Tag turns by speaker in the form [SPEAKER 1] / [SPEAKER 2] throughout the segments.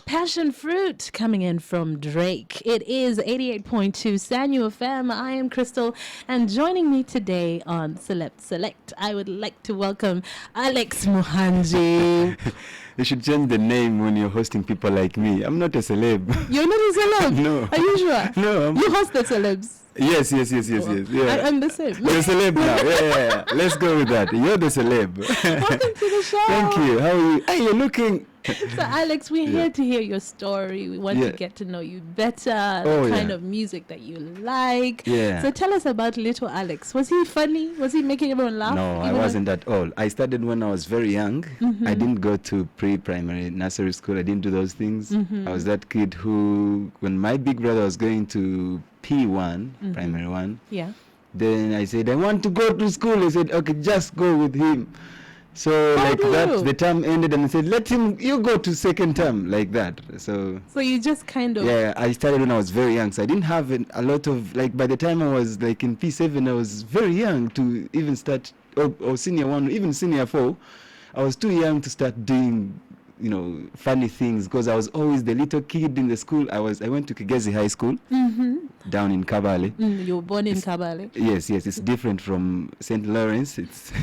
[SPEAKER 1] Passion Fruit coming in from Drake. It is 88.2 Sanyu FM. I am Crystal, and joining me today on Celeb Select, I would like to welcome Alex Muhangi.
[SPEAKER 2] You should change the name when you're hosting people like me. I'm not a celeb.
[SPEAKER 1] You're not a celeb?
[SPEAKER 2] No.
[SPEAKER 1] Are you sure?
[SPEAKER 2] No.
[SPEAKER 1] You host the celebs?
[SPEAKER 2] Yes. Yeah.
[SPEAKER 1] I'm the same.
[SPEAKER 2] You're a celeb now. Yeah. Let's go with that. You're the celeb.
[SPEAKER 1] Welcome to the show.
[SPEAKER 2] Thank you. How are you? Hey, you're looking...
[SPEAKER 1] So, Alex, we're here to hear your story. We want to get to know you better, the kind of music that you like.
[SPEAKER 2] Yeah.
[SPEAKER 1] So tell us about little Alex. Was he funny? Was he making everyone laugh?
[SPEAKER 2] No, I wasn't at all. I started when I was very young.
[SPEAKER 1] Mm-hmm.
[SPEAKER 2] I didn't go to pre-primary nursery school. I didn't do those things.
[SPEAKER 1] Mm-hmm.
[SPEAKER 2] I was that kid who, when my big brother was going to P1, primary one, then I said, I want to go to school. He said, okay, just go with him. So the term ended and I said, you go to second term, like that. So
[SPEAKER 1] you just kind of...
[SPEAKER 2] Yeah, I started when I was very young. So I didn't have a lot of, by the time I was in P7, I was very young to even start, or senior 1, even senior 4. I was too young to start doing, funny things because I was always the little kid in the school. I went to Kigezi High School down in Kabale.
[SPEAKER 1] You were born in Kabale?
[SPEAKER 2] Yes, it's different from St. Lawrence. It's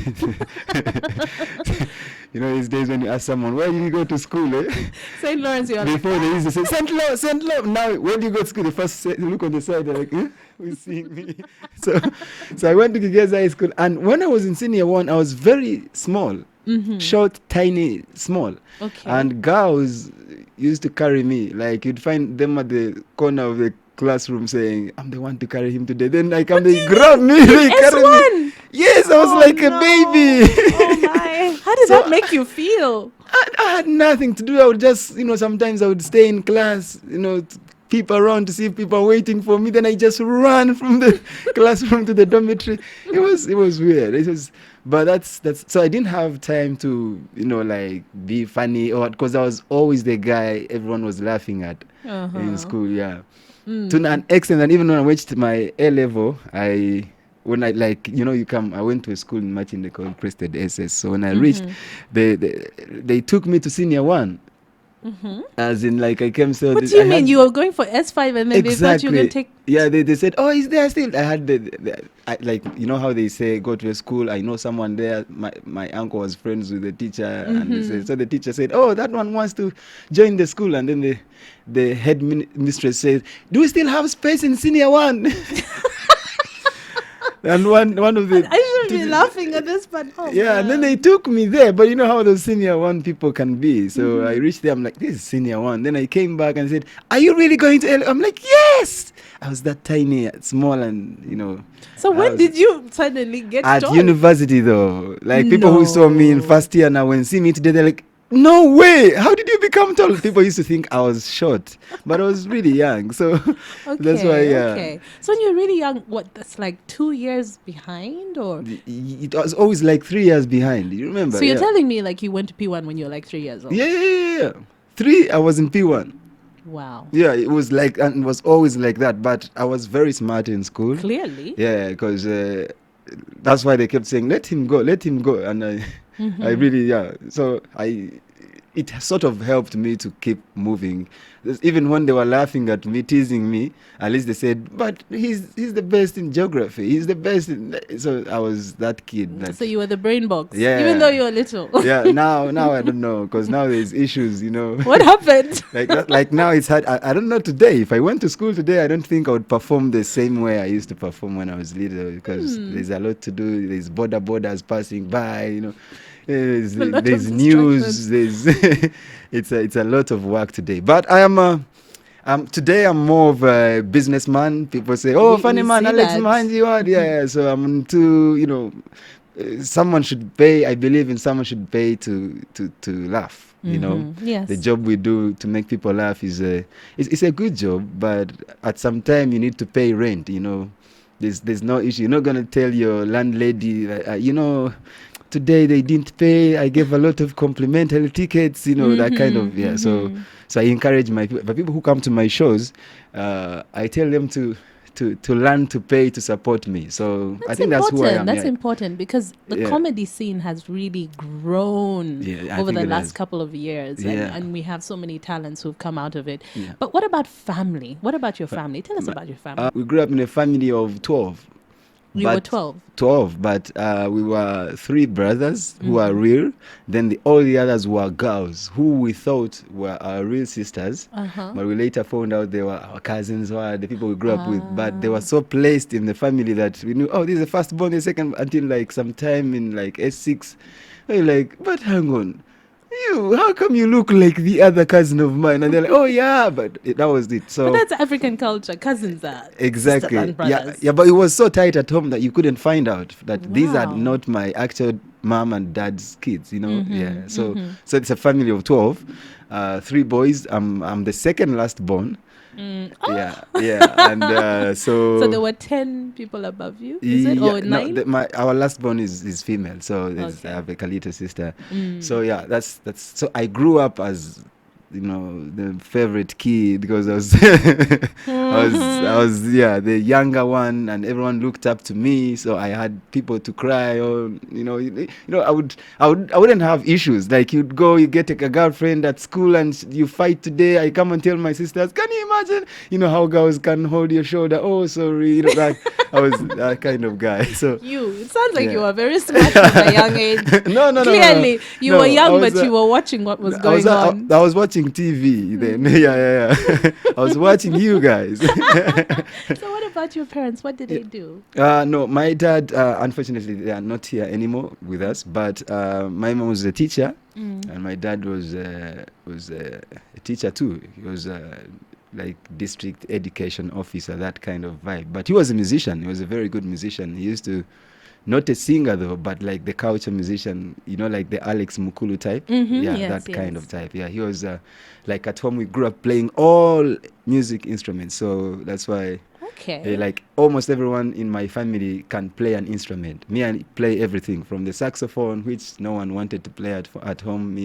[SPEAKER 2] these days when you ask someone, where did you go to school?
[SPEAKER 1] St. Lawrence, you're
[SPEAKER 2] before they used to say, St. Lawrence. Now, when do you go to school? They first look on the side, they're like, who's seeing me? So I went to Kigezi High School. And when I was in senior 1, I was very small. Short, tiny, small.
[SPEAKER 1] Okay.
[SPEAKER 2] And girls used to carry me. You'd find them at the corner of the classroom saying, I'm the one to carry him today. Then they grab me. They carry me. Yes, I was a baby.
[SPEAKER 1] Oh my. How did that make you feel?
[SPEAKER 2] I had nothing to do. I would just, sometimes I would stay in class, peep around to see if people are waiting for me. Then I just run from the classroom to the dormitory. It was weird. But that's so I didn't have time to be funny because I was always the guy everyone was laughing at in school. To an extent, and even when I reached my A level, I went to a school in Martin they called Crested SS. So when I reached, they took me to senior 1. As in I came so...
[SPEAKER 1] What do you mean? You were going for S5 and then they thought you were going to take...
[SPEAKER 2] Yeah, they said, oh, is there still? I had how they say, go to a school, I know someone there. My uncle was friends with the teacher. And they said, so the teacher said, oh, that one wants to join the school. And then the head mistress said, do we still have space in senior 1? And one of the...
[SPEAKER 1] I should be laughing at this, but...
[SPEAKER 2] and then they took me there. But you know how those senior 1 people can be. So I reached there, I'm like, this is senior 1. Then I came back and said, are you really going to L? I'm like, yes! I was that tiny, small and,
[SPEAKER 1] So when did you suddenly get
[SPEAKER 2] at
[SPEAKER 1] tall?
[SPEAKER 2] University, though. People who saw me in first year now, when see me today, they're like, no way! How did you become tall? People used to think I was short, but I was really young. So that's why,
[SPEAKER 1] Okay. So when you're really young, that's 2 years behind, or?
[SPEAKER 2] It was always 3 years behind. You remember?
[SPEAKER 1] So you're telling me you went to P1 when you were 3 years old?
[SPEAKER 2] Yeah. 3, I was in P1.
[SPEAKER 1] Wow.
[SPEAKER 2] Yeah, it was and it was always like that. But I was very smart in school.
[SPEAKER 1] Clearly.
[SPEAKER 2] Yeah, because that's why they kept saying, let him go. And I really, so it sort of helped me to keep moving. Even when they were laughing at me, teasing me, at least they said, but he's the best in geography. He's the best so I was that kid.
[SPEAKER 1] So you were the brain box,
[SPEAKER 2] even
[SPEAKER 1] though you were little.
[SPEAKER 2] Now I don't know, because now there's issues,
[SPEAKER 1] What happened?
[SPEAKER 2] like now it's hard. I don't know today. If I went to school today, I don't think I would perform the same way I used to perform when I was little, because there's a lot to do. There's borders passing by, There's news. There's it's a lot of work today. But I am today I'm more of a businessman. People say, "Oh, funny man, Alex Muhangi." Yeah. So I'm into someone should pay. I believe in someone should pay to laugh.
[SPEAKER 1] Yes.
[SPEAKER 2] The job we do to make people laugh is it's a good job, but at some time you need to pay rent. There's no issue. You're not gonna tell your landlady, today they didn't pay. I gave a lot of complimentary tickets, that kind of, So I encourage my people who come to my shows. I tell them to to learn to pay to support me. So I think that's who I am.
[SPEAKER 1] That's important because the comedy scene has really grown over the last couple of years, and we have so many talents who've come out of it.
[SPEAKER 2] Yeah.
[SPEAKER 1] But what about family? What about your family? Tell us about your family.
[SPEAKER 2] We grew up in a family of 12.
[SPEAKER 1] You were 12?
[SPEAKER 2] 12, but we were 3 brothers who are real. Then all the others were girls who we thought were our real sisters. But we later found out they were our cousins or the people we grew up with. But they were so placed in the family that we knew, oh, this is the firstborn, the second, until like sometime in like S6. We're like, but hang on. How come you look like the other cousin of mine? And they're like, oh yeah, but that was it. So
[SPEAKER 1] but that's African culture. Cousins are
[SPEAKER 2] exactly.
[SPEAKER 1] And brothers.
[SPEAKER 2] Yeah, but it was so tight at home that you couldn't find out that these are not my actual mom and dad's kids, you know. So it's a family of 12, 3 boys. I'm the second last born. And so
[SPEAKER 1] there were 10 people above you, is it? Or 9?
[SPEAKER 2] No, our last born is female, so I have a little sister. So that's so I grew up as, you know, the favorite kid because I was I was the younger one, and everyone looked up to me, so I had people to cry on. I wouldn't have issues. Like, you get a girlfriend at school and you fight today, I come and tell my sisters, can you imagine, how girls can hold your shoulder, oh sorry, that I was that kind of guy. So
[SPEAKER 1] it sounds like you were very smart from a young age.
[SPEAKER 2] No.
[SPEAKER 1] Clearly, you were young, but you were watching what was going on.
[SPEAKER 2] I was watching TV then. I was watching you guys.
[SPEAKER 1] So what about your parents? What did they do?
[SPEAKER 2] No, my dad, unfortunately, they are not here anymore with us. But my mom was a teacher, and my dad was a teacher too. He was like district education officer, that kind of vibe. But he was a musician. He was a very good musician. He used to, not a singer though, but like the culture musician, like the Alex Mukulu type. Kind of type. Yeah, he was like, at home we grew up playing all music instruments. So that's why like almost everyone in my family can play an instrument. Me, I play everything from the saxophone, which no one wanted to play at home.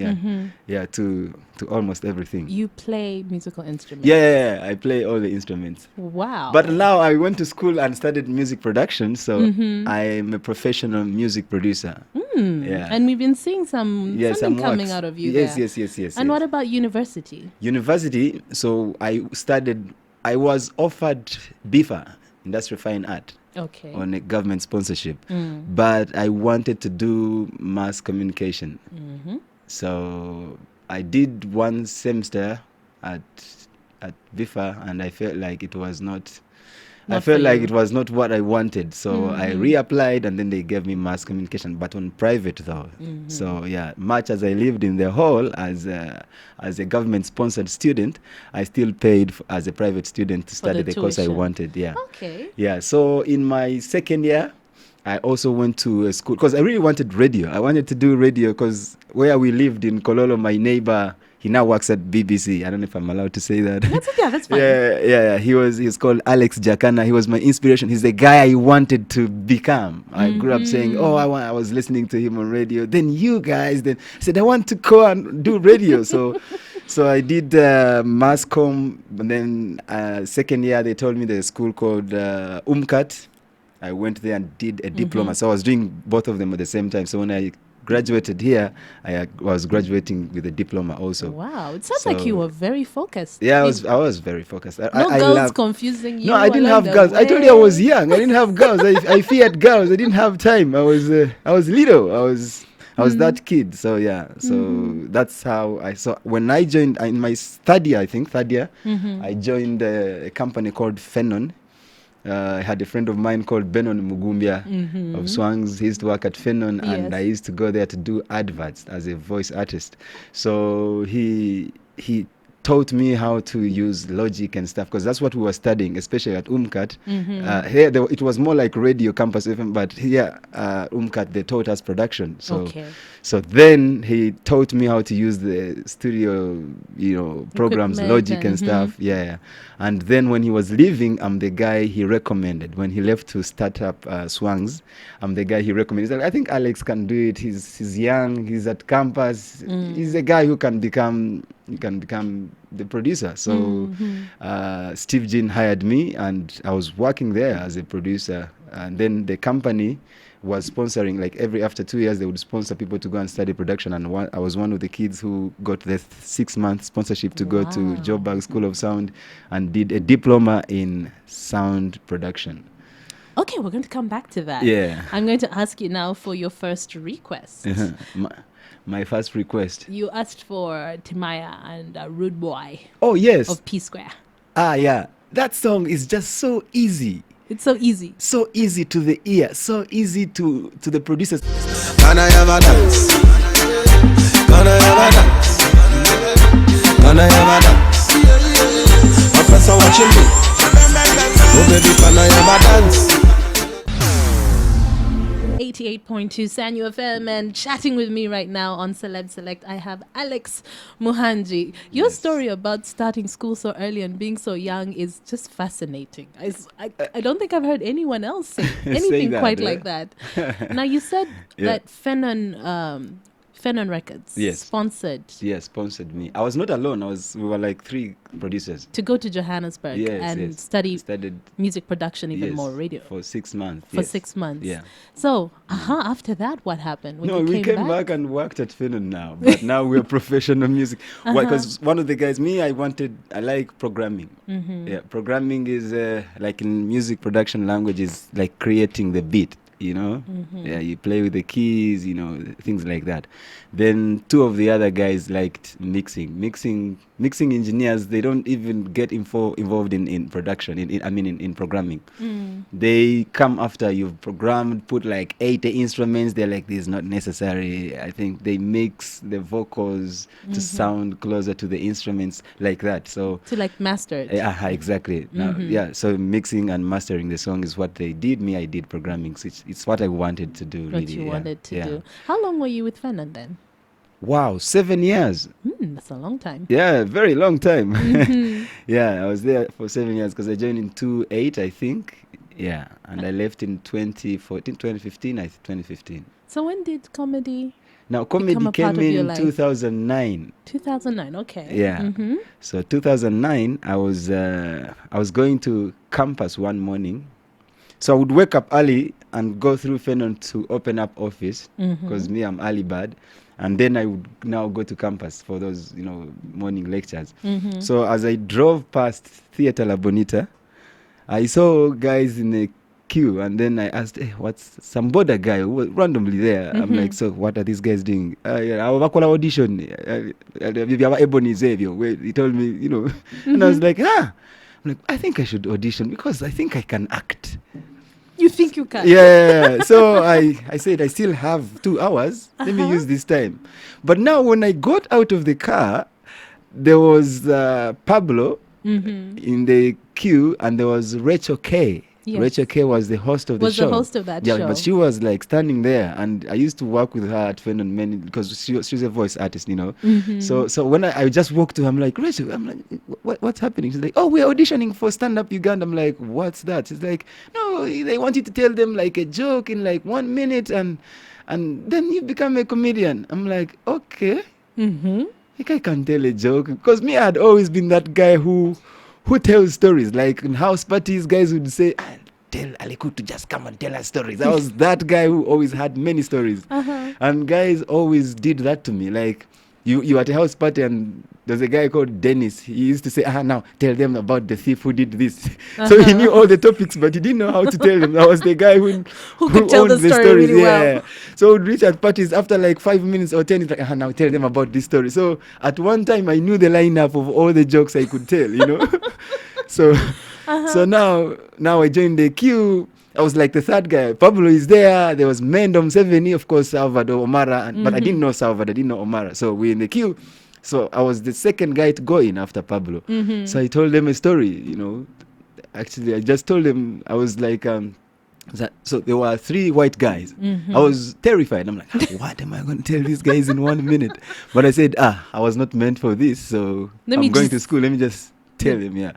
[SPEAKER 2] To almost everything.
[SPEAKER 1] You play musical instruments?
[SPEAKER 2] Yeah, I play all the instruments.
[SPEAKER 1] Wow.
[SPEAKER 2] But now I went to school and studied music production, so I'm a professional music producer. Yeah.
[SPEAKER 1] And we've been seeing something coming out of you there.
[SPEAKER 2] Yes.
[SPEAKER 1] And what about university?
[SPEAKER 2] University, so I was offered BIFA, Industrial Fine Art, on a government sponsorship. But I wanted to do mass communication. So I did 1 semester at BIFA, and I felt like it was not what I wanted. So I reapplied, and then they gave me mass communication, but on private though. So much as I lived in the hall as a government sponsored student, I still paid as a private student to study the course I wanted. So in my second year, I also went to a school because I really wanted radio. I wanted to do radio because where we lived in Kololo, my neighbor, he now works at BBC. I don't know if I'm allowed to say that.
[SPEAKER 1] That's fine.
[SPEAKER 2] Yeah. He's called Alex Jakana. He was my inspiration. He's the guy I wanted to become. I grew up saying, I was listening to him on radio. Then you guys, then I said, I want to go and do radio. So I did mass comm. And then second year, they told me there's a school called UMCAT. I went there and did a diploma. So I was doing both of them at the same time. So when I graduated here, I was graduating with a diploma also.
[SPEAKER 1] Wow, it sounds like you were very focused.
[SPEAKER 2] Yeah, I was very focused.
[SPEAKER 1] I girls confusing you.
[SPEAKER 2] No, I didn't have girls. I told you I was young. I didn't have girls. I feared girls. I didn't have time. I was little. I was that kid. So that's how I saw. When I joined in my third year, I joined a company called Fenon. I had a friend of mine called Benon Mugumbia of Swangs. He used to work at Fenon, and I used to go there to do adverts as a voice artist. So he taught me how to use Logic and stuff, because that's what we were studying, especially at UMCAT. Here it was more like radio campus FM, but here UMCAT, they taught us production. So then he taught me how to use the studio, programs, Logic and stuff. And then when he was leaving, I'm the guy he recommended. When he left to start up Swangs, I'm the guy he recommended. He's like, I think Alex can do it. He's young. He's at campus. He's a guy who can become you can become the producer. So
[SPEAKER 1] Mm-hmm.
[SPEAKER 2] Steve Jean hired me, and I was working there as a producer. And then the company was sponsoring, like every after 2 years, they would sponsor people to go and study production. And I was one of the kids who got the 6-month sponsorship to go to
[SPEAKER 1] Wow.
[SPEAKER 2] Joburg School of Sound and did a diploma in sound production.
[SPEAKER 1] Okay, we're going to come back to that.
[SPEAKER 2] Yeah.
[SPEAKER 1] I'm going to ask you now for your first request.
[SPEAKER 2] My first request.
[SPEAKER 1] You asked for Timaya and Rude Boy
[SPEAKER 2] Oh, yes.
[SPEAKER 1] of P Square.
[SPEAKER 2] Yeah. That song is just so easy.
[SPEAKER 1] It's so easy.
[SPEAKER 2] So easy to the ear. So easy to the producers.
[SPEAKER 3] Can I ever dance? Can I ever dance? Can I ever dance? My friends are watching me. Oh baby, can I ever dance?
[SPEAKER 1] 88.2 Sanyu FM, and chatting with me right now on Celeb Select, I have Alex Muhangi. Your story about starting school so early and being so young is just fascinating. I don't think I've heard anyone else say anything
[SPEAKER 2] that,
[SPEAKER 1] quite like that. Now, you said that Fenon Records sponsored
[SPEAKER 2] sponsored me. I was not alone. We were like 3 producers.
[SPEAKER 1] to go to Johannesburg and studied music production, even more radio.
[SPEAKER 2] For 6 months.
[SPEAKER 1] For 6 months.
[SPEAKER 2] Yeah.
[SPEAKER 1] So, after that, what happened? When
[SPEAKER 2] No,
[SPEAKER 1] you
[SPEAKER 2] we came back and worked at Fenon now. But now we're professional music. Because one of the guys, I like programming.
[SPEAKER 1] Mm-hmm.
[SPEAKER 2] Yeah, programming is like in music production language is like creating the beat. Yeah, you play with the keys, things like that. Then 2 of the other guys liked mixing engineers. They don't even get involved in production, in programming. They come after you've programmed, put like 80 instruments. They're like, this is not necessary. I think they mix the vocals to sound closer to the instruments, like that. So
[SPEAKER 1] to like master it.
[SPEAKER 2] Exactly. Now, so mixing and mastering the song is what they did. I did programming. So it's what I wanted to do.
[SPEAKER 1] What you wanted to do. How long were you with Fenon then?
[SPEAKER 2] Wow, 7 years.
[SPEAKER 1] That's a long time.
[SPEAKER 2] Yeah, very long time. Yeah, I was there for 7 years because I joined in 2008, I think. Yeah, and I left in 2015.
[SPEAKER 1] So when did comedy?
[SPEAKER 2] Now, comedy came in 2009.
[SPEAKER 1] 2009, okay.
[SPEAKER 2] Yeah. So 2009, I was going to campus one morning. So I would wake up early and go through Fenon to open up office because I'm early bird. And then I would now go to campus for those, morning lectures. So as I drove past Theatre La Bonita, I saw guys in a queue, and then I asked, what's some border guy who was randomly there? I'm like, so what are these guys doing? I was audition. Ebony Xavier. He told me, and I was like, I'm like, I think I should audition because I think I can act.
[SPEAKER 1] You think you can?
[SPEAKER 2] Yeah. So I said, I still have 2 hours. Let me use this time. But now when I got out of the car, there was Pablo in the queue, and there was Rachel K. Yes. Rachel K was the host of the show.
[SPEAKER 1] Was the host of that show.
[SPEAKER 2] Yeah, but she was like standing there, and I used to work with her at Fenon many because she's a voice artist, So when I just walked to her, I'm like, Rachel, I'm like, what's happening? She's like, oh, we're auditioning for Stand Up Uganda. I'm like, what's that? She's like, no, they want you to tell them like a joke in like 1 minute, and then you become a comedian. I'm like, okay. Like I can tell a joke because I had always been that guy who tells stories. Like in house parties, guys would say, tell Aliku to just come and tell us stories. I was that guy who always had many stories. And guys always did that to me. Like you at a house party, and there's a guy called Dennis. He used to say, now tell them about the thief who did this. So he knew all the topics, but he didn't know how to tell them. I was the guy who
[SPEAKER 1] could tell the story really well.
[SPEAKER 2] So we'd reach at parties after like 5 minutes or 10, it's like, now tell them about this story. So at one time I knew the lineup of all the jokes I could tell, So now I joined the queue. I was like the 3rd guy. Pablo is there. There was Mendom Seveni, of course, Salvador, Omara, but I didn't know Salvador, I didn't know Omara. So we're in the queue. So I was the 2nd guy to go in after Pablo. So I told them a story, Actually, I just told them, I was like, so there were 3 white guys. I was terrified. I'm like, what am I going to tell these guys in 1 minute? But I said, I was not meant for this. So I'm going to school. Let me just tell him,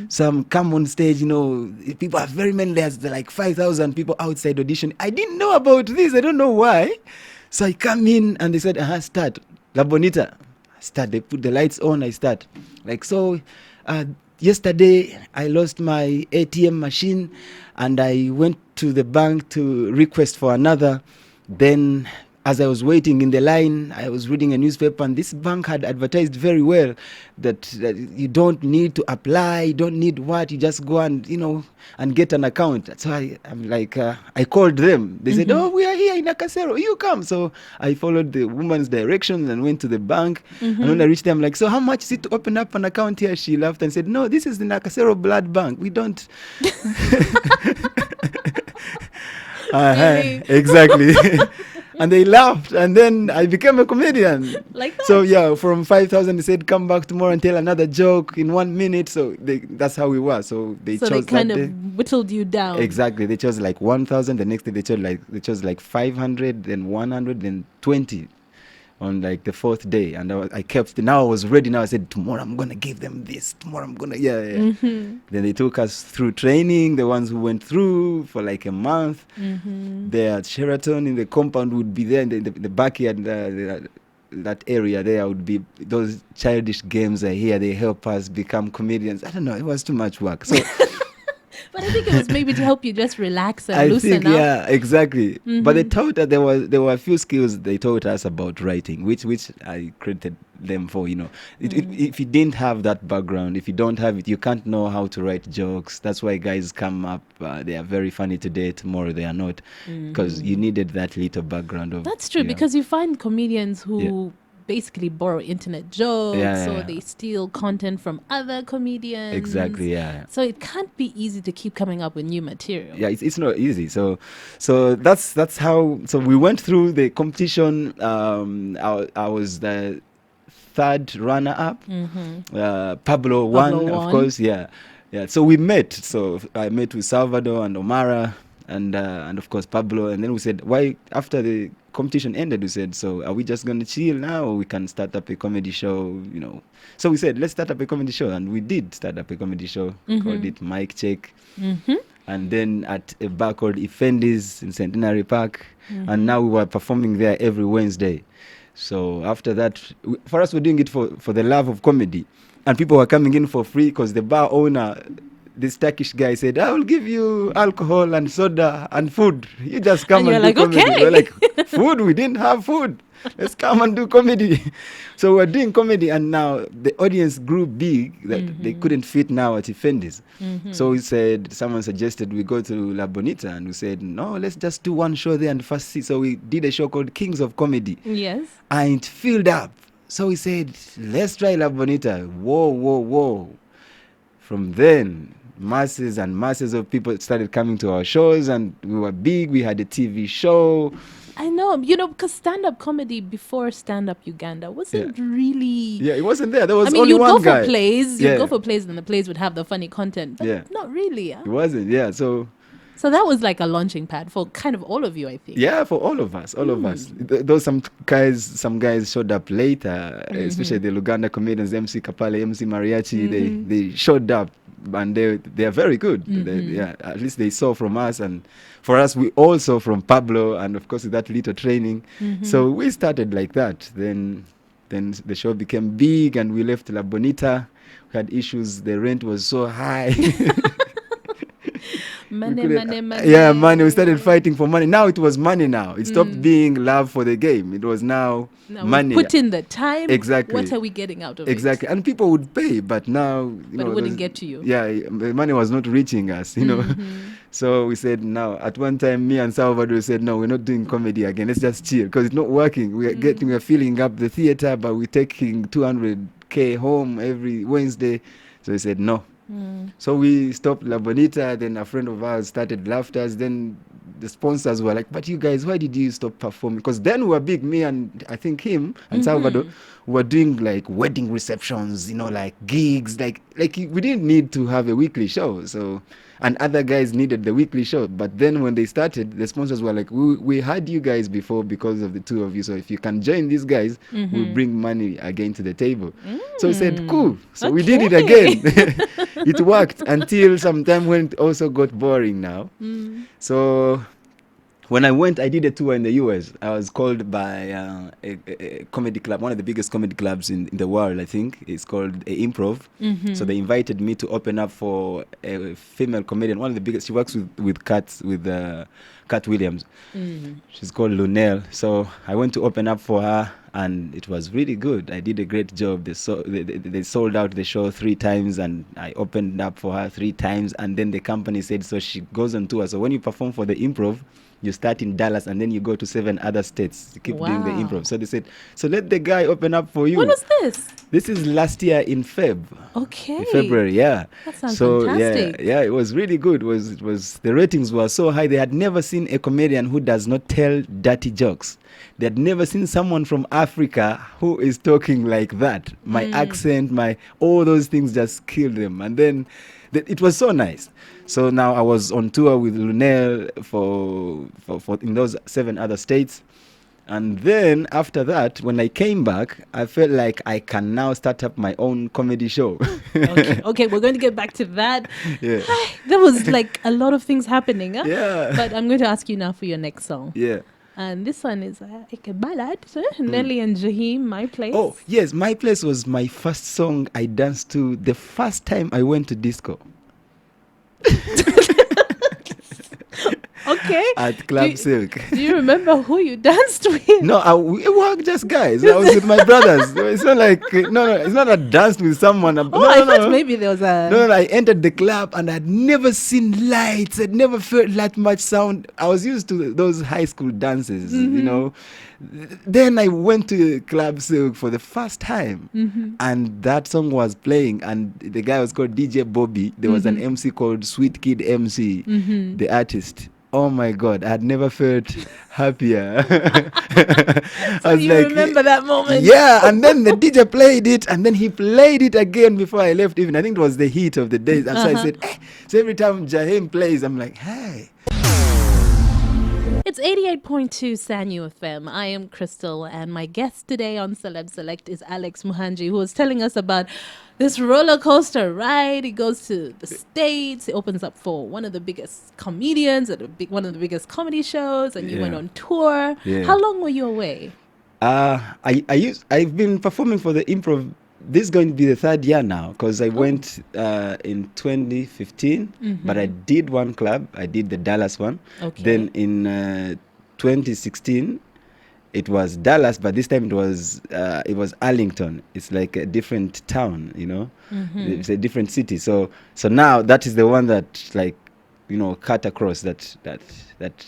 [SPEAKER 2] Some come on stage, people are very many. There's like 5,000 people outside audition. I didn't know about this. I don't know why. So I come in and they said, start La Bonita. start. They put the lights on. I start. Like, so, yesterday I lost my ATM machine, and I went to the bank to request for another. Then, as I was waiting in the line, I was reading a newspaper, and this bank had advertised very well that you don't need to apply, you don't need what, you just go and, and get an account. So I'm like, I called them. They said, oh, we are here in Nakasero, you come. So I followed the woman's directions and went to the bank. And when I reached there, I'm like, so how much is it to open up an account here? She laughed and said, no, this is the Nakasero Blood Bank. We don't. Exactly. And they laughed, and then I became a comedian.
[SPEAKER 1] Like that?
[SPEAKER 2] So yeah, from 5,000 they said, come back tomorrow and tell another joke in 1 minute. So that's how we were. So they
[SPEAKER 1] kind of whittled you down.
[SPEAKER 2] Exactly. They chose like 1,000. The next day they chose like 500, then 100, then 20 on like the fourth day. And I kept, now I was ready. Now I said, tomorrow I'm going to give them this. Tomorrow I'm going to, Then they took us through training, the ones who went through for like a month. There at Sheraton in the compound would be there in the backyard, that area there would be those childish games I hear. They help us become comedians. I don't know. It was too much work. So.
[SPEAKER 1] But I think it was maybe to help you just relax and loosen up.
[SPEAKER 2] Yeah, exactly. But they taught that there were a few skills they taught us about writing, which I credited them for. If you didn't have that background, if you don't have it, you can't know how to write jokes. That's why guys come up. They are very funny today. Tomorrow they are not, because you needed that little background of.
[SPEAKER 1] That's true, because you find comedians who. Basically borrow internet jokes, or they steal content from other comedians.
[SPEAKER 2] Exactly,
[SPEAKER 1] So it can't be easy to keep coming up with new material.
[SPEAKER 2] Yeah, it's not easy. So that's how. So we went through the competition. I was the third runner-up. Pablo won, of course. Yeah. So we met. So I met with Salvador and Omara. And of course Pablo, and then we said, why, after the competition ended, we said, so are we just going to chill now, or we can start up a comedy show, So we said, let's start up a comedy show, and we did start up a comedy show, called it Mic Check. And then at a bar called Effendi's in Centenary Park, and now we were performing there every Wednesday. So after that, for us, we're doing it for the love of comedy, and people were coming in for free, because the bar owner, this Turkish guy, said, I will give you alcohol and soda and food. You just come and do comedy.
[SPEAKER 1] Okay.
[SPEAKER 2] We're like, food? We didn't have food. Let's come and do comedy. So we're doing comedy, and now the audience grew big that they couldn't fit now at Effendi's. So someone suggested we go to La Bonita, and we said, no, let's just do one show there and first see. So we did a show called Kings of Comedy.
[SPEAKER 1] Yes.
[SPEAKER 2] And it filled up. So we said, let's try La Bonita. Whoa. From then, masses and masses of people started coming to our shows, and we were big. We had a TV show.
[SPEAKER 1] I know, because stand-up comedy before Stand-Up Uganda wasn't really...
[SPEAKER 2] Yeah, it wasn't there. There was only
[SPEAKER 1] you'd
[SPEAKER 2] one
[SPEAKER 1] go
[SPEAKER 2] guy.
[SPEAKER 1] For plays, you'd go for plays, and the plays would have the funny content. But not really,
[SPEAKER 2] It wasn't, So
[SPEAKER 1] that was like a launching pad for kind of all of you, I think.
[SPEAKER 2] Yeah, for all of us, Though some guys showed up later, especially the Luganda comedians, MC Kapale, MC Mariachi, they showed up, and they are very good. At least they saw from us, and for us, we all saw from Pablo, and of course with that little training. So we started like that. Then the show became big, and we left La Bonita. We had issues. The rent was so high.
[SPEAKER 1] Money.
[SPEAKER 2] Yeah, money. We started fighting for money. Now it was money now. It stopped being love for the game. It was now money.
[SPEAKER 1] Put in the time.
[SPEAKER 2] Exactly.
[SPEAKER 1] What are we getting out of it?
[SPEAKER 2] Exactly. And people would pay, but now...
[SPEAKER 1] But it wouldn't get to you.
[SPEAKER 2] Yeah, the money was not reaching us, So we said, now, at one time, me and Salvador said, no, we're not doing comedy again. Let's just chill, because it's not working. We're filling up the theater, but we're taking 200K home every Wednesday. So we said, no. So we stopped La Bonita. Then a friend of ours started Laughters. Then the sponsors were like, but you guys, why did you stop performing? Because then we were big, me and I think him and Salvador were doing like wedding receptions, like gigs, like we didn't need to have a weekly show. So, and other guys needed the weekly show. But then when they started, the sponsors were like, we had you guys before because of the two of you. So if you can join these guys, we'll bring money again to the table. So we said, cool. So we did it again. It worked until sometime when it also got boring now. So when I went, I did a tour in the US. I was called by a comedy club, one of the biggest comedy clubs in the world, I think. It's called Improv.
[SPEAKER 1] Mm-hmm.
[SPEAKER 2] So they invited me to open up for a female comedian, one of the biggest. She works with Kat Williams. She's called Lunel. So I went to open up for her, and it was really good. I did a great job. They sold out the show 3 times, and I opened up for her 3 times. And then the company said, so she goes on tour. So when you perform for the Improv, you start in Dallas, and then you go to 7 other states to keep doing the Improv. So they said, so let the guy open up for you.
[SPEAKER 1] When was this?
[SPEAKER 2] This is last year in
[SPEAKER 1] Okay.
[SPEAKER 2] In February, yeah.
[SPEAKER 1] That sounds
[SPEAKER 2] so
[SPEAKER 1] fantastic.
[SPEAKER 2] Yeah, it was really good. It was the ratings were so high. They had never seen a comedian who does not tell dirty jokes. They had never seen someone from Africa who is talking like that. My accent, all those things just killed them. And then it was so nice. So now I was on tour with Lunel for in those 7 other states. And then after that, when I came back, I felt like I can now start up my own comedy show.
[SPEAKER 1] Okay, we're going to get back to that.
[SPEAKER 2] Yeah.
[SPEAKER 1] There was like a lot of things happening. Huh?
[SPEAKER 2] Yeah.
[SPEAKER 1] But I'm going to ask you now for your next song.
[SPEAKER 2] Yeah.
[SPEAKER 1] And this one is a ballad. Nelly and Jaheim, My Place.
[SPEAKER 2] Oh, yes. My Place was my first song I danced to the first time I went to disco.
[SPEAKER 1] Okay.
[SPEAKER 2] At Club Silk.
[SPEAKER 1] Do you remember who you danced with?
[SPEAKER 2] No, we were just guys. I was with my brothers. It's not like, no, it's not I danced with someone.
[SPEAKER 1] I thought maybe there was a...
[SPEAKER 2] No, I entered the club and I'd never seen lights. I'd never felt that much sound. I was used to those high school dances, you know. Then I went to Club Silk for the first time, and that song was playing, and the guy was called DJ Bobby. There was an MC called Sweet Kid MC, the artist. Oh my God, I had never felt happier.
[SPEAKER 1] So you remember that moment?
[SPEAKER 2] Yeah, and then the DJ played it, and then he played it again before I left. Even I think it was the heat of the day. And so I said, so every time Jaheim plays, I'm like, hey.
[SPEAKER 1] It's 88.2 Sanyu FM. I am Crystal, and my guest today on Celeb Select is Alex Muhangi, who was telling us about this roller coaster ride. He goes to the States. He opens up for one of the biggest comedians at one of the biggest comedy shows, and you went on tour.
[SPEAKER 2] Yeah.
[SPEAKER 1] How long were you away?
[SPEAKER 2] I've been performing for the Improv. This is going to be the 3rd year now, because I went in 2015, but I did one club. I did the Dallas one.
[SPEAKER 1] Okay.
[SPEAKER 2] Then in 2016, it was Dallas, but this time it was Arlington. It's like a different town, you know. It's a different city. So now that is the one that, like, you know, cut across that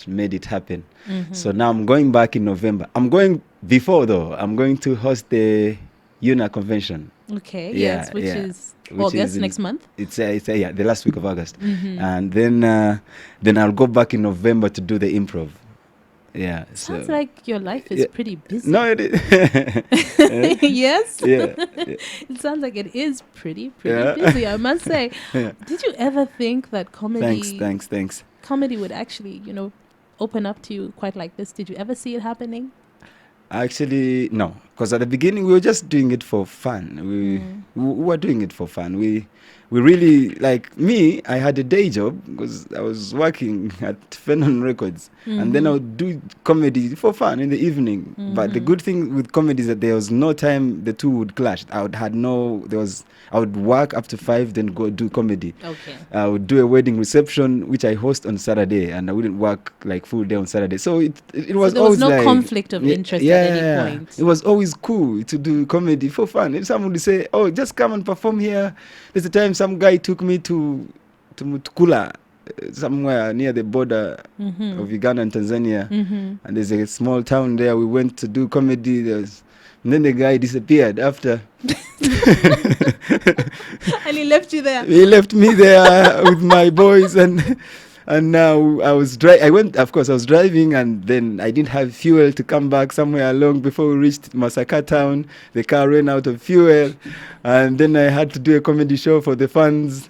[SPEAKER 2] made it happen. So now I'm going back in November. I'm going to host the UNA convention.
[SPEAKER 1] Okay, yes, which is August, next month.
[SPEAKER 2] It's the last week of August. And then I'll go back in November to do the Improv. Yeah.
[SPEAKER 1] Sounds like your life is pretty busy.
[SPEAKER 2] No, it is.
[SPEAKER 1] Yes?
[SPEAKER 2] Yeah.
[SPEAKER 1] It sounds like it is pretty busy, I must say. Did you ever think that comedy...
[SPEAKER 2] Thanks.
[SPEAKER 1] Comedy would actually, you know, open up to you quite like this? Did you ever see it happening?
[SPEAKER 2] Actually, no, because at the beginning we were just doing it for fun. We were doing it for fun. We really, like me, I had a day job because I was working at Phenon Records, and then I would do comedy for fun in the evening. But the good thing with comedy is that there was no time the two would clash. I would work up to 5, then go do comedy.
[SPEAKER 1] Okay.
[SPEAKER 2] I would do a wedding reception, which I host on Saturday, and I wouldn't work like full day on Saturday. So it was
[SPEAKER 1] there
[SPEAKER 2] always
[SPEAKER 1] was no
[SPEAKER 2] like,
[SPEAKER 1] conflict of interest at any point.
[SPEAKER 2] It was always cool to do comedy for fun. If someone would say, "Oh, just come and perform here," there's a time some guy took me to Mutukula, somewhere near the border of Uganda and Tanzania, and there's a small town there. We went to do comedy. And then the guy disappeared after.
[SPEAKER 1] And he left you there.
[SPEAKER 2] He left me there with my boys, and now I was driving, and then I didn't have fuel to come back somewhere along before we reached Masaka town. The car ran out of fuel, and then I had to do a comedy show for the fans.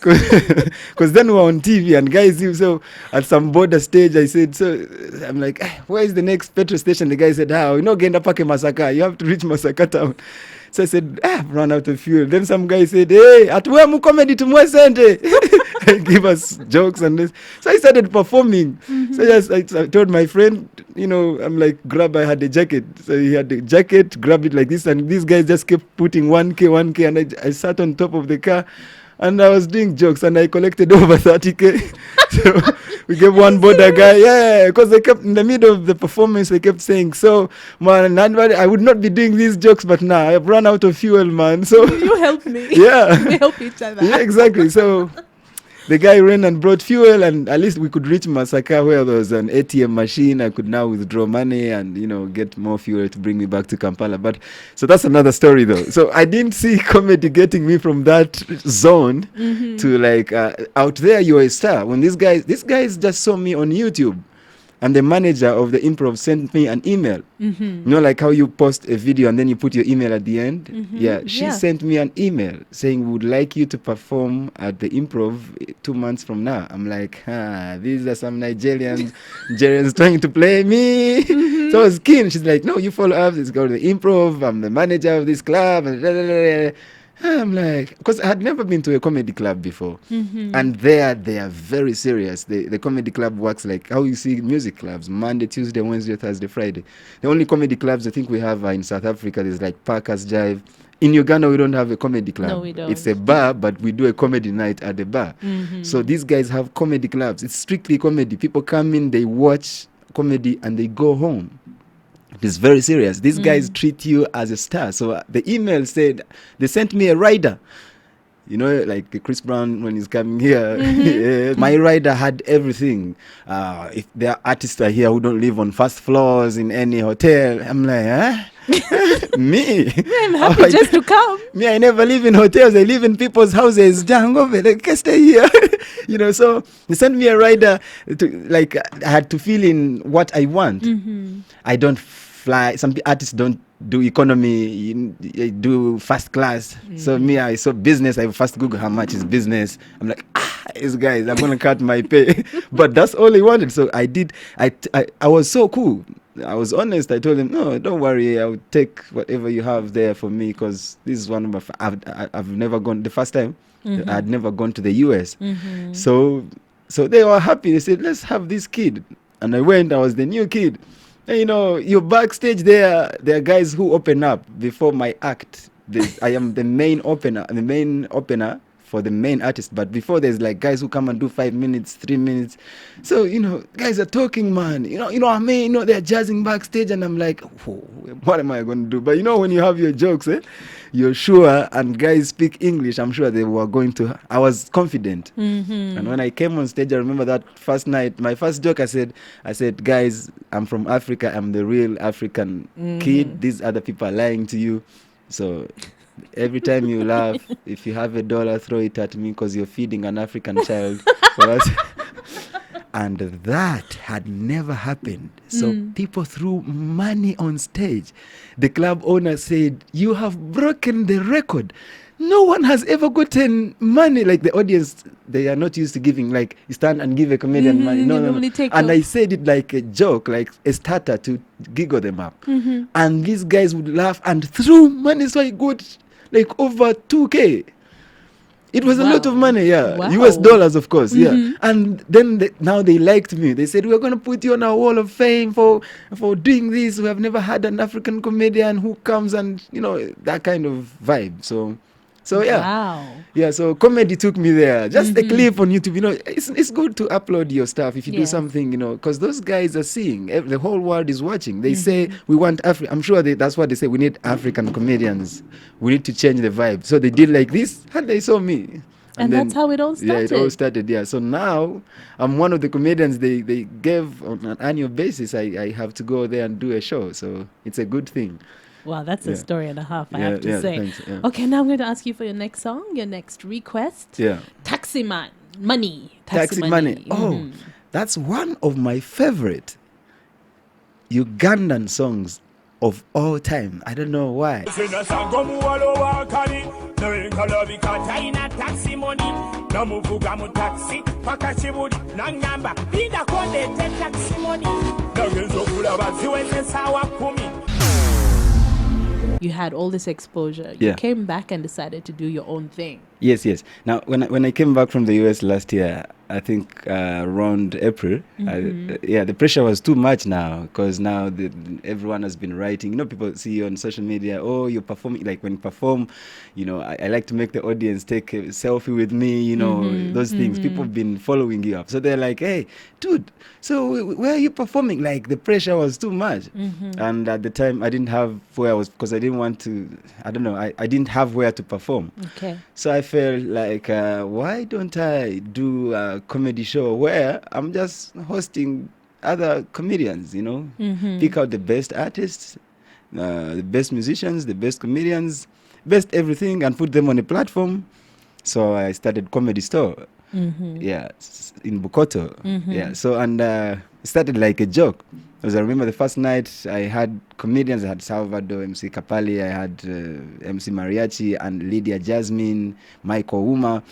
[SPEAKER 2] Because then we were on TV, and guys, so at some border stage, I said, so I'm like, where is the next petrol station? The guy said, we're not going to park in Masaka. You have to reach Masaka town. So I said, I've run out of fuel. Then some guy said, hey, atuwe mu comedy tumwe sente. give us jokes and this. So I started performing. So yes, I told my friend, I'm like, I had a jacket. So he had the jacket, grabbed it like this, and these guys just kept putting 1K, and I sat on top of the car. And I was doing jokes, and I collected over 30K. So we gave one border guy, because they kept, in the middle of the performance, they kept saying, so, man, I would not be doing these jokes, but now I've run out of fuel, man. So
[SPEAKER 1] You help me.
[SPEAKER 2] Yeah.
[SPEAKER 1] We help each other.
[SPEAKER 2] Yeah, exactly. So the guy ran and brought fuel, and at least we could reach Masaka where there was an ATM machine. I could now withdraw money and, get more fuel to bring me back to Kampala. But so that's another story, though. So I didn't see comedy getting me from that zone to like out there. You're a star. When these guys just saw me on YouTube. And the manager of the improv sent me an email. Like how you post a video and then you put your email at the end. She sent me an email saying, we would like you to perform at the improv 2 months from now. I'm like, these are some Nigerians trying to play me. So I was keen. She's like, no, you follow up. Let's go to the improv. I'm the manager of this club. And I'm like, because I had never been to a comedy club before. And there they are very serious. The comedy club works like how you see music clubs, Monday, Tuesday, Wednesday, Thursday, Friday. The only comedy clubs I think we have are in South Africa. There's like Parker's Jive. In Uganda, we don't have a comedy club.
[SPEAKER 1] No, we don't.
[SPEAKER 2] It's a bar, but we do a comedy night at the bar. So these guys have comedy clubs. It's strictly comedy. People come in, they watch comedy, and they go home. It's very serious. These guys treat you as a star. So the email said, they sent me a rider. Like Chris Brown when he's coming here. Yeah, my rider had everything. If there are artists are here who don't live on first floors in any hotel, I'm like, me?
[SPEAKER 1] I'm happy just to come.
[SPEAKER 2] Me, I never live in hotels. I live in people's houses. I can stay here. So they sent me a rider I had to fill in what I want. I don't fly. Some artists don't do economy, you do first class. So me, I saw business. I first Google how much is business. I'm like, these guys, I'm gonna cut my pay. But that's all he wanted. So I did. I was so cool. I was honest. I told him, no, don't worry. I'll take whatever you have there for me, because this is one of my. I've never gone. The first time I had never gone to the US. So they were happy. They said, let's have this kid. And I went. I was the new kid. And, you're backstage there. There are guys who open up before my act. I am the main opener for the main artist. But before, there's like guys who come and do 5 minutes, 3 minutes. So, guys are talking, man. You know what I mean? They're jazzing backstage, and I'm like, what am I going to do? But when you have your jokes, you're sure, and guys speak English, I'm sure they were going to. I was confident. And when I came on stage, I remember that first night, my first joke, I said, guys, I'm from Africa. I'm the real African kid. These other people are lying to you. So every time you laugh, if you have $1, throw it at me, because you're feeding an African child. So that's and that had never happened. So people threw money on stage. The club owner said, you have broken the record. No one has ever gotten money. Like the audience, they are not used to giving. Like you stand and give a comedian money. No. And I said it like a joke, like a starter to giggle them up. And these guys would laugh and threw money. So I got like over 2K. It was a lot of money, US dollars, of course, And then now they liked me. They said, we're going to put you on our wall of fame for doing this. We have never had an African comedian who comes and, that kind of vibe. So yeah.
[SPEAKER 1] Wow.
[SPEAKER 2] Yeah, so comedy took me there. Just a clip on YouTube. It's good to upload your stuff if you do something, because those guys are seeing. The whole world is watching. They say, we want Africa. I'm sure that's what they say. We need African comedians. We need to change the vibe. So they did like this, and they saw me.
[SPEAKER 1] And then, that's how it all started.
[SPEAKER 2] Yeah, it all started, So now I'm one of the comedians they gave on an annual basis. I have to go there and do a show. So it's a good thing.
[SPEAKER 1] Wow, that's a story and a half, I have to say.
[SPEAKER 2] Thanks,
[SPEAKER 1] Okay, now I'm going to ask you for your next song, your next request.
[SPEAKER 2] Yeah.
[SPEAKER 1] Taxi Money.
[SPEAKER 2] Taxi Money. Oh, that's one of my favorite Ugandan songs of all time. I don't know why.
[SPEAKER 1] You had all this exposure. You came back and decided to do your own thing.
[SPEAKER 2] Yes, yes. Now, when I came back from the US last year, I think around April, yeah, the pressure was too much now because now everyone has been writing. You know, people see you on social media. Oh, you're performing. Like when you perform, you know, I like to make the audience take a selfie with me. You know, those things. People have been following you up, so they're like, "Hey, dude, so where are you performing?" Like the pressure was too much, and at the time I didn't have where I was because I didn't want to. I don't know. I didn't have where to perform.
[SPEAKER 1] Okay.
[SPEAKER 2] So I felt like, why don't I do a comedy show where I'm just hosting other comedians, you know? Pick out the best artists, the best musicians, the best comedians, best everything, and put them on a platform. So I started Comedy Store, yeah, in Bukoto. Yeah, so, and it started like a joke. Because I remember the first night I had comedians. I had Salvador, MC Kapali, I had MC Mariachi and Lydia Jasmine, Michael Uma.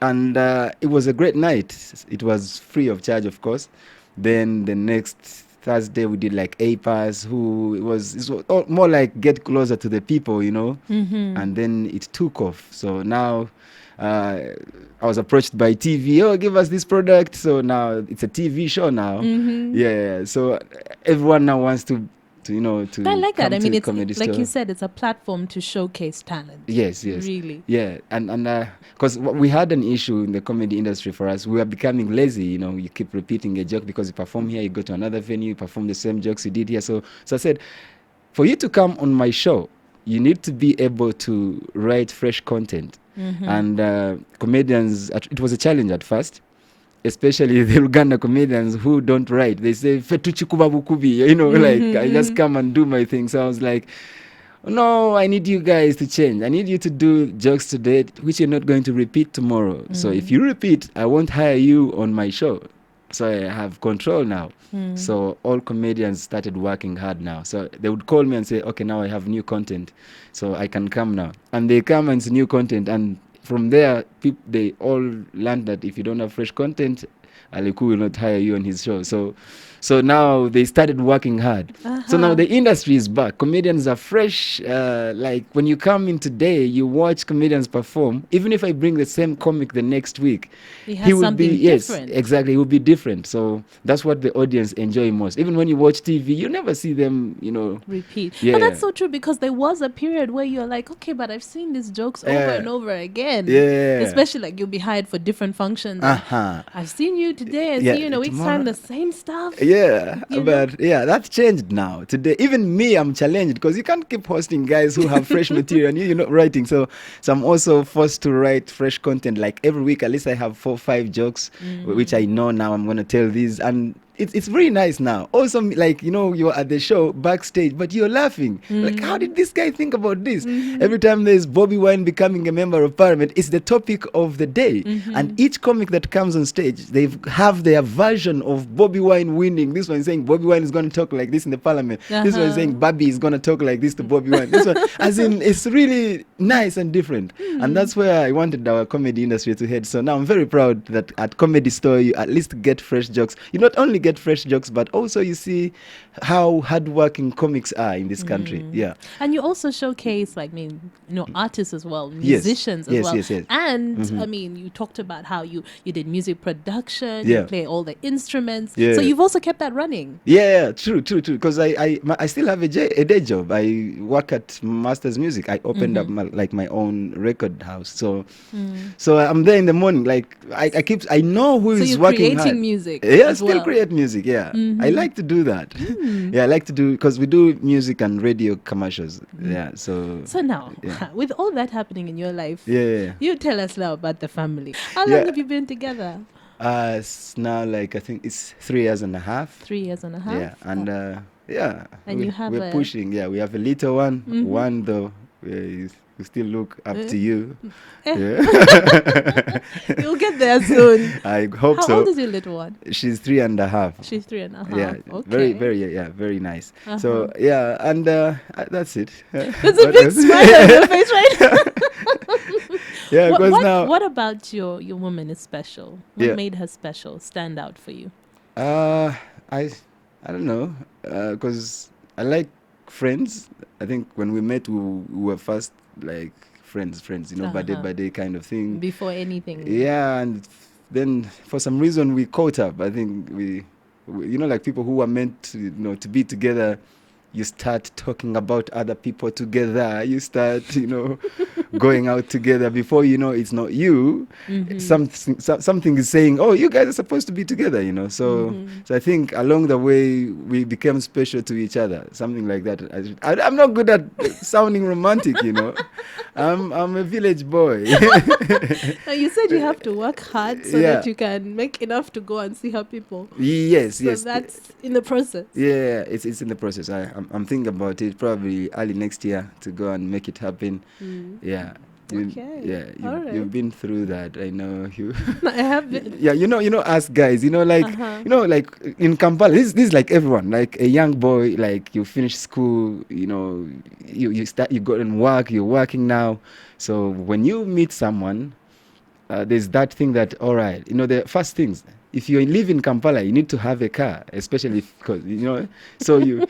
[SPEAKER 2] And it was a great night. It was free of charge, of course. Then the next Thursday we did like APAS, who it was more like get closer to the people, you know. And then it took off. So now I was approached by TV. Oh, give us this product. So now it's a TV show now. Yeah. So everyone now wants to you know, to
[SPEAKER 1] I like that.
[SPEAKER 2] come
[SPEAKER 1] I mean,
[SPEAKER 2] to
[SPEAKER 1] it's
[SPEAKER 2] Comedy
[SPEAKER 1] like
[SPEAKER 2] Store.
[SPEAKER 1] you said, it's a platform to showcase talent.
[SPEAKER 2] Yes.
[SPEAKER 1] Really.
[SPEAKER 2] Yeah, and because we had an issue in the comedy industry for us. We were becoming lazy. You know, you keep repeating a joke because you perform here, you go to another venue, you perform the same jokes you did here. So I said, for you to come on my show, you need to be able to write fresh content. And comedians, it was a challenge at first, especially the Uganda comedians who don't write. They say, "Fetuchi kubabukubi," you know, like I just come and do my thing. So I was like, no, I need you guys to change. I need you to do jokes today which you're not going to repeat tomorrow. So if you repeat, I won't hire you on my show. So I have control now. So all comedians started working hard now. So they would call me and say, okay, now I have new content, so I can come now. And they come and see new content. And from there, they all learned that if you don't have fresh content, Aliku will not hire you on his show. So now they started working hard. So now the industry is back. Comedians are fresh. Like when you come in today, you watch comedians perform. Even if I bring the same comic the next week,
[SPEAKER 1] He will be different.
[SPEAKER 2] Yes, exactly. He will be different. So that's what the audience enjoy most. Even when you watch TV, you never see them, you know,
[SPEAKER 1] repeat.
[SPEAKER 2] Yeah.
[SPEAKER 1] But that's so true, because there was a period where you're like, okay, but I've seen these jokes over and over again.
[SPEAKER 2] Yeah.
[SPEAKER 1] Especially like you'll be hired for different functions. I've seen you today, I see you in a week's time, the same stuff.
[SPEAKER 2] Yeah,
[SPEAKER 1] You
[SPEAKER 2] but yeah, that's changed now. Today, even me, I'm challenged because you can't keep hosting guys who have fresh material and you're not writing. So I'm also forced to write fresh content. Like every week, at least I have 4-5 jokes, which I know now I'm going to tell these. And it's very nice now. Also, like, you know, you're at the show backstage, but you're laughing. Like, how did this guy think about this? Every time there's Bobby Wine becoming a member of parliament, it's the topic of the day. And each comic that comes on stage, they have their version of Bobby Wine winning. This one saying Bobby Wine is going to talk like this in the parliament. This one is saying Bobby is going to talk like this to Bobby Wine. This one, as in, it's really nice and different. And that's where I wanted our comedy industry to head. So now I'm very proud that at Comedy Store, you at least get fresh jokes. You not only get fresh jokes, but also you see how hardworking comics are in this country. Yeah.
[SPEAKER 1] And you also showcase, like, I mean, you know, artists as well, musicians as well.
[SPEAKER 2] Yes.
[SPEAKER 1] And I mean, you talked about how you did music production,
[SPEAKER 2] Yeah.
[SPEAKER 1] you play all the instruments.
[SPEAKER 2] Yeah.
[SPEAKER 1] So you've also kept that running.
[SPEAKER 2] Yeah, true. Because I still have a day job. I work at Masters Music. I opened up my own record house. So I'm there in the morning. Like I know who
[SPEAKER 1] So
[SPEAKER 2] is
[SPEAKER 1] you're
[SPEAKER 2] working
[SPEAKER 1] creating
[SPEAKER 2] hard.
[SPEAKER 1] music
[SPEAKER 2] Yeah,
[SPEAKER 1] as
[SPEAKER 2] still
[SPEAKER 1] well.
[SPEAKER 2] create music. Yeah, I like to do that. Yeah, I like to do, because we do music and radio commercials. Yeah, so
[SPEAKER 1] now,
[SPEAKER 2] yeah.
[SPEAKER 1] with all that happening in your life,
[SPEAKER 2] Yeah.
[SPEAKER 1] you tell us now about the family. How
[SPEAKER 2] Yeah.
[SPEAKER 1] long have you been together?
[SPEAKER 2] It's now, like, I think it's 3 years and a half.
[SPEAKER 1] 3 years and a half.
[SPEAKER 2] Yeah, and yeah,
[SPEAKER 1] And you have
[SPEAKER 2] we're pushing. Yeah, we have a little one. One though, we still look up to you. Yeah.
[SPEAKER 1] You'll get there soon.
[SPEAKER 2] I hope
[SPEAKER 1] How
[SPEAKER 2] so.
[SPEAKER 1] old is your little one?
[SPEAKER 2] She's 3.5.
[SPEAKER 1] She's 3.5.
[SPEAKER 2] Yeah,
[SPEAKER 1] Okay.
[SPEAKER 2] very nice. So yeah, and that's it.
[SPEAKER 1] There's a big smile on your face right now.
[SPEAKER 2] Yeah, because now.
[SPEAKER 1] What about your woman is special? What
[SPEAKER 2] Yeah.
[SPEAKER 1] made her special, stand out for you?
[SPEAKER 2] I don't know, because I like friends. I think when we met, we were first like friends, buddy kind of thing.
[SPEAKER 1] Before anything.
[SPEAKER 2] Yeah, and then for some reason we caught up. I think we like people who are meant to, to be together. You start talking about other people together. You start, going out together. Before you know, it's not you. Something is saying, "Oh, you guys are supposed to be together." So I think along the way we became special to each other. Something like that. I'm not good at sounding romantic. I'm a village boy.
[SPEAKER 1] You said you have to work hard so that you can make enough to go and see her people.
[SPEAKER 2] Yes.
[SPEAKER 1] So that's in the process.
[SPEAKER 2] Yeah, it's in the process. I'm thinking about it probably early next year to go and make it happen. Yeah.
[SPEAKER 1] Okay.
[SPEAKER 2] Yeah, you've been through that. I know you.
[SPEAKER 1] I have been.
[SPEAKER 2] Yeah, us guys, like in Kampala, this is like everyone, like a young boy, like you finish school, you go and work, you're working now. So when you meet someone, there's that thing that, all right, the first things, if you live in Kampala, you need to have a car, especially because, so you're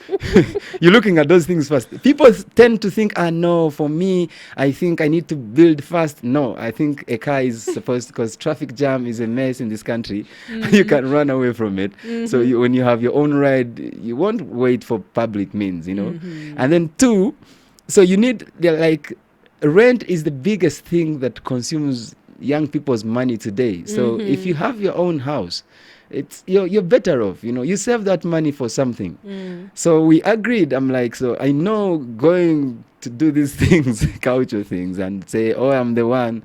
[SPEAKER 2] looking at those things first. People tend to think, no, for me, I think I need to build first. No, I think a car is supposed, because traffic jam is a mess in this country. You can run away from it. So when you have your own ride, you won't wait for public means, And then 2, so you need, rent is the biggest thing that consumes young people's money today. So if you have your own house, it's you're better off. You save that money for something. So we agreed. I'm like, so I know going to do these things, culture things, and say, oh, I'm the one.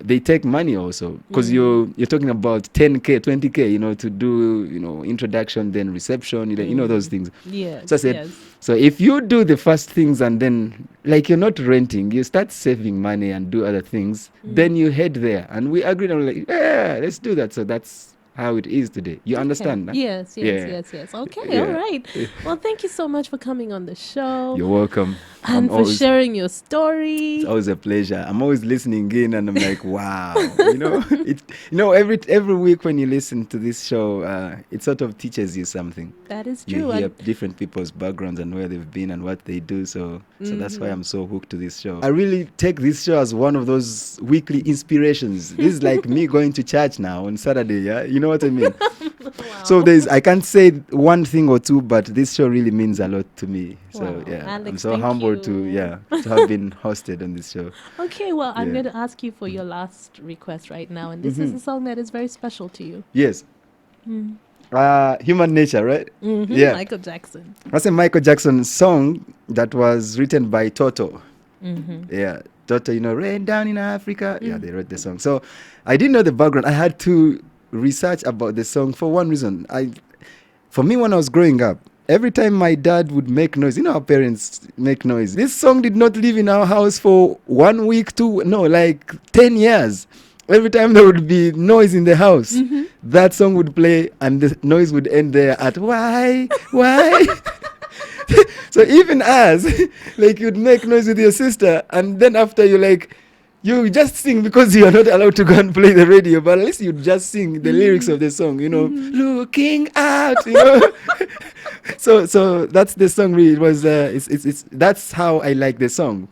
[SPEAKER 2] They take money also, because you're talking about 10K, 20K, to do, introduction, then reception, those things.
[SPEAKER 1] Yes.
[SPEAKER 2] So I said, so if you do the first things and then, you're not renting, you start saving money and do other things, then you head there. And we agreed, on let's do that. So that's how it is today. You understand? Huh?
[SPEAKER 1] Yes. Okay, all right. Well, thank you so much for coming on the show.
[SPEAKER 2] You're welcome.
[SPEAKER 1] And for sharing your story.
[SPEAKER 2] It's always a pleasure. I'm always listening in and I'm like, wow. Every week when you listen to this show, it sort of teaches you something.
[SPEAKER 1] That is true.
[SPEAKER 2] You hear different people's backgrounds and where they've been and what they do. So that's why I'm so hooked to this show. I really take this show as one of those weekly inspirations. This is like me going to church now on Saturday, yeah? You know what I mean? Wow. So I can't say one thing or two, but this show really means a lot to me. So
[SPEAKER 1] Alex,
[SPEAKER 2] I'm so humbled to have been hosted on this show.
[SPEAKER 1] Okay, well, I'm going to ask you for your last request right now, and this is a song that is very special to you.
[SPEAKER 2] Yes. Human Nature, right?
[SPEAKER 1] Yeah. Michael Jackson.
[SPEAKER 2] That's a Michael Jackson song that was written by Toto. Yeah, Toto, Rain Down in Africa. Yeah, they wrote the song. So I didn't know the background. I had to research about the song for one reason. For me, when I was growing up, every time my dad would make noise, our parents make noise. This song did not live in our house for 1 week, 10 years. Every time there would be noise in the house, that song would play and the noise would end there at why? So even as, you'd make noise with your sister and then after you just sing because you are not allowed to go and play the radio, but at least you just sing the lyrics of the song, looking out, So that's the song. Really, it was. It's that's how I like the song.